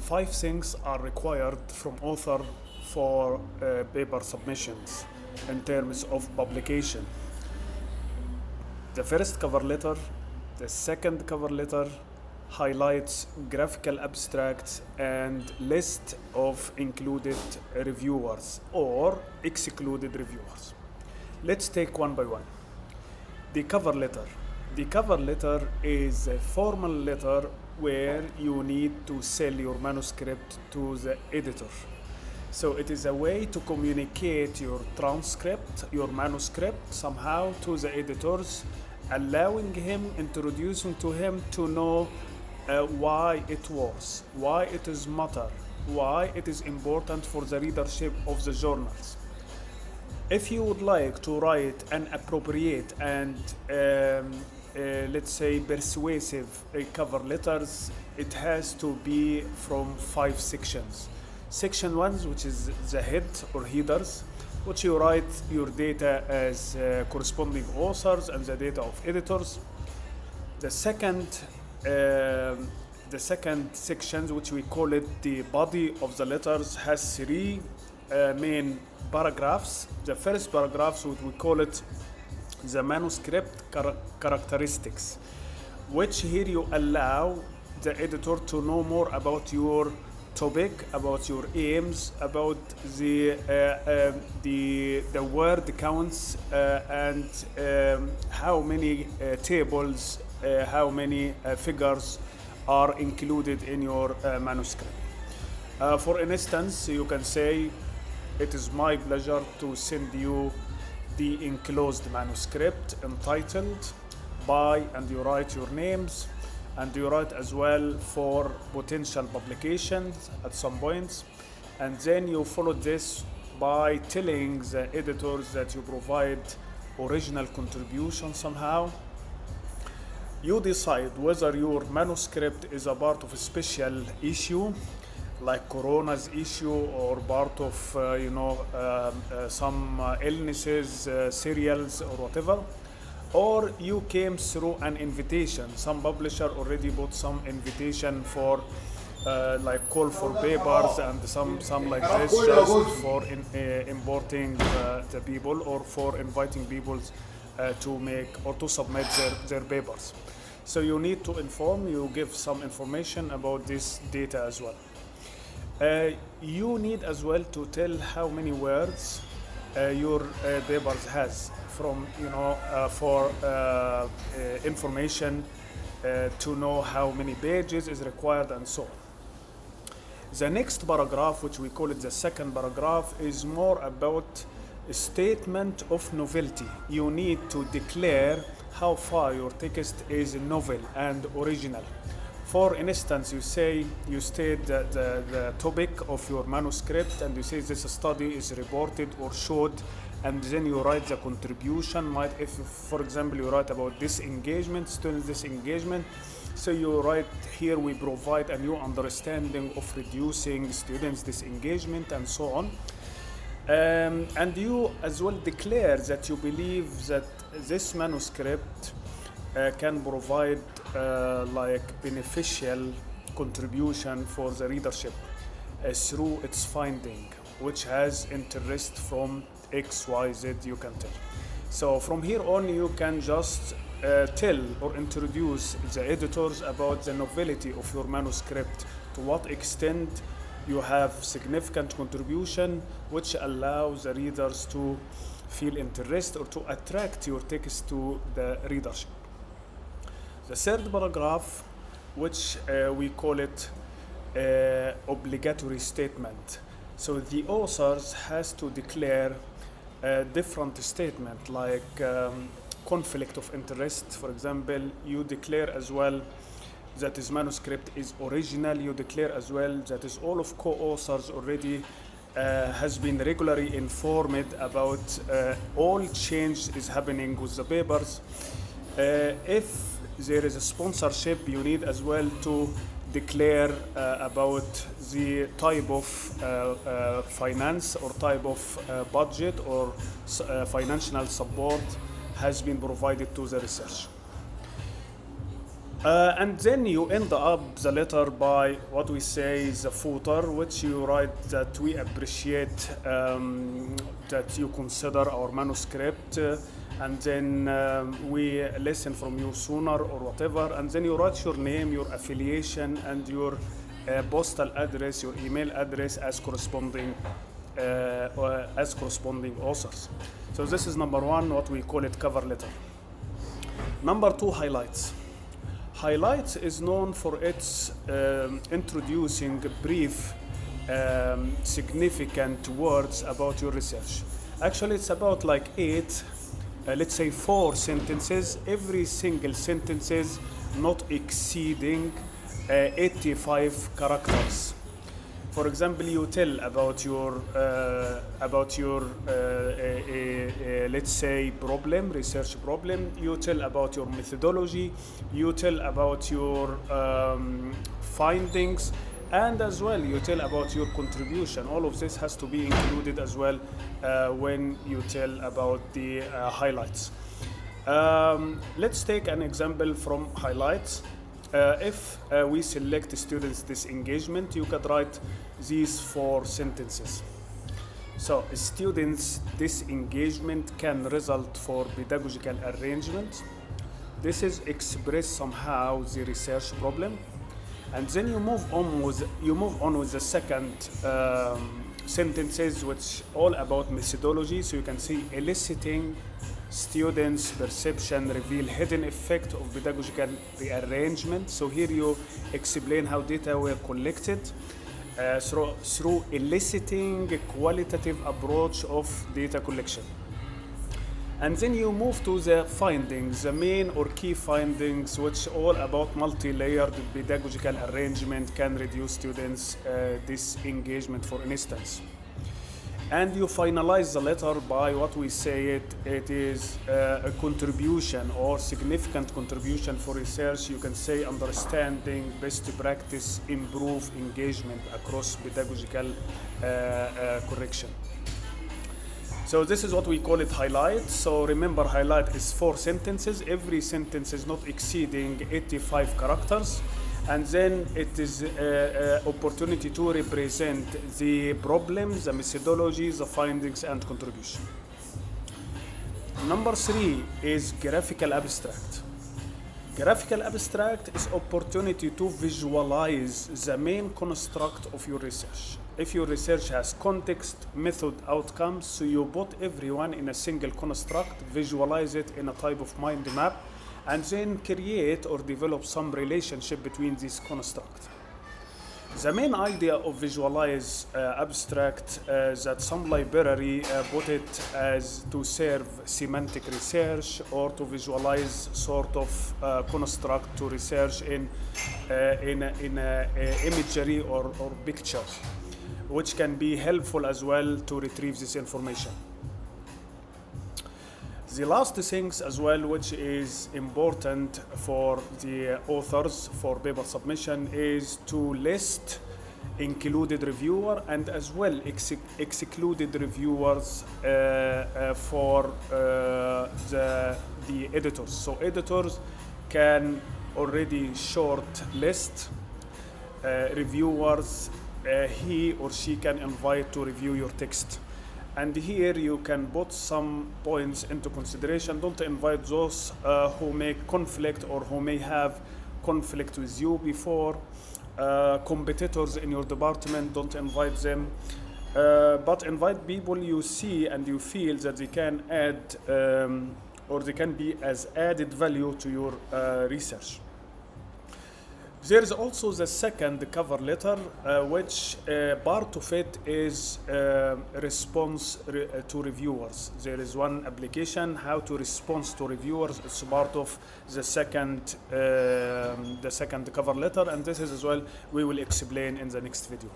5 things are required from author for paper submissions in terms of publication. The first cover letter, the second cover letter highlights graphical abstracts and list of included reviewers or excluded reviewers. Let's take one by one. The cover letter. The cover letter is a formal letter where you need to sell your manuscript to the editor. So it is a way to communicate your transcript, your manuscript somehow to the editors, allowing him, introducing to him to know why it was, why it is matter, why it is important for the readership of the journals. If you would like to write an appropriate and let's say persuasive cover letters, it has to be from 5 sections. Section 1, which is the head or headers, which you write your data as corresponding authors and the data of editors. The second section, which we call it the body of the letters, has 3 main paragraphs. The first paragraph, what we call it the manuscript characteristics, which here you allow the editor to know more about your topic, about your aims, about the word counts and how many tables, how many figures are included in your manuscript. For instance, you can say, it is my pleasure to send you the enclosed manuscript entitled by, and you write your names, and you write as well for potential publications at some points, and then you follow this by telling the editors that you provide original contribution somehow. You decide whether your manuscript is a part of a special issue like Corona's issue, or part of some illnesses, serials or whatever, or you came through an invitation. Some publisher already bought some invitation for like call for papers and some like this, just for importing the people or for inviting people to make or to submit their papers. So you need to inform, you give some information about this data as well. You need as well to tell how many words your papers has from for information to know how many pages is required and so on. The next paragraph, which we call it the second paragraph, is more about a statement of novelty. You need to declare how far your text is novel and original. For instance, you state the topic of your manuscript, and you say this study is reported or showed, and then you write the contribution. If, for example, you write about disengagement, student disengagement, so you write here, we provide a new understanding of reducing students' disengagement and so on. And you as well declare that you believe that this manuscript can provide like beneficial contribution for the readership through its finding, which has interest from X, Y, Z, you can tell. So from here on, you can just tell or introduce the editors about the novelty of your manuscript, to what extent you have significant contribution, which allows the readers to feel interest or to attract your text to the readership. The third paragraph, which we call it obligatory statement. So the authors has to declare a different statement, like conflict of interest. For example, you declare as well that his manuscript is original. You declare as well that is all of co-authors already has been regularly informed about all change is happening with the papers. If there is a sponsorship, you need as well to declare about the type of finance or type of budget or financial support has been provided to the research. And then you end up the letter by what we say is the footer, which you write that we appreciate that you consider our manuscript, and then we listen from you sooner or whatever, and then you write your name, your affiliation, and your postal address, your email address as corresponding authors. So this is number one, what we call it cover letter. Number two, highlights. Highlights is known for its introducing brief, significant words about your research. Actually, it's about like 8, let's say 4 sentences, every single sentences not exceeding 85 characters. For example, you tell about your let's say problem, research problem. You tell about your methodology. You tell about your findings, and as well you tell about your contribution. All of this has to be included as well when you tell about the highlights. Let's take an example from highlights. If we select students disengagement, you could write these 4 sentences. So, students disengagement can result for pedagogical arrangement. This is express somehow the research problem, and then you move on with the second sentences, which all about methodology. So you can see eliciting students' perception reveal hidden effect of pedagogical rearrangement. So here you explain how data were collected through eliciting a qualitative approach of data collection. And then you move to the findings, the main or key findings, which all about multi-layered pedagogical arrangement can reduce students' disengagement, for instance. And you finalize the letter by what we say it is a contribution or significant contribution for research. You can say understanding, best practice, improve engagement across pedagogical correction. So this is what we call it highlight. So remember, highlight is 4 sentences. Every sentence is not exceeding 85 characters. And then it is an opportunity to represent the problems, the methodologies, the findings, and contribution. Number 3 is graphical abstract. Graphical abstract is opportunity to visualize the main construct of your research. If your research has context, method, outcomes, so you put everyone in a single construct, visualize it in a type of mind map, and then create or develop some relationship between these constructs. The main idea of visualize abstract that some library put it as to serve semantic research or to visualize sort of construct to research in imagery or pictures, which can be helpful as well to retrieve this information. The last things as well, which is important for the authors for paper submission, is to list included reviewer and as well excluded reviewers for the editors. So editors can already short list reviewers he or she can invite to review your text. And here you can put some points into consideration. Don't invite those who make conflict or who may have conflict with you before. Competitors in your department, don't invite them. But invite people you see and you feel that they can add or they can be as added value to your research. There is also the second cover letter, which part of it is response to reviewers. There is one application, how to respond to reviewers. It's part of the second cover letter, and this is as well we will explain in the next video.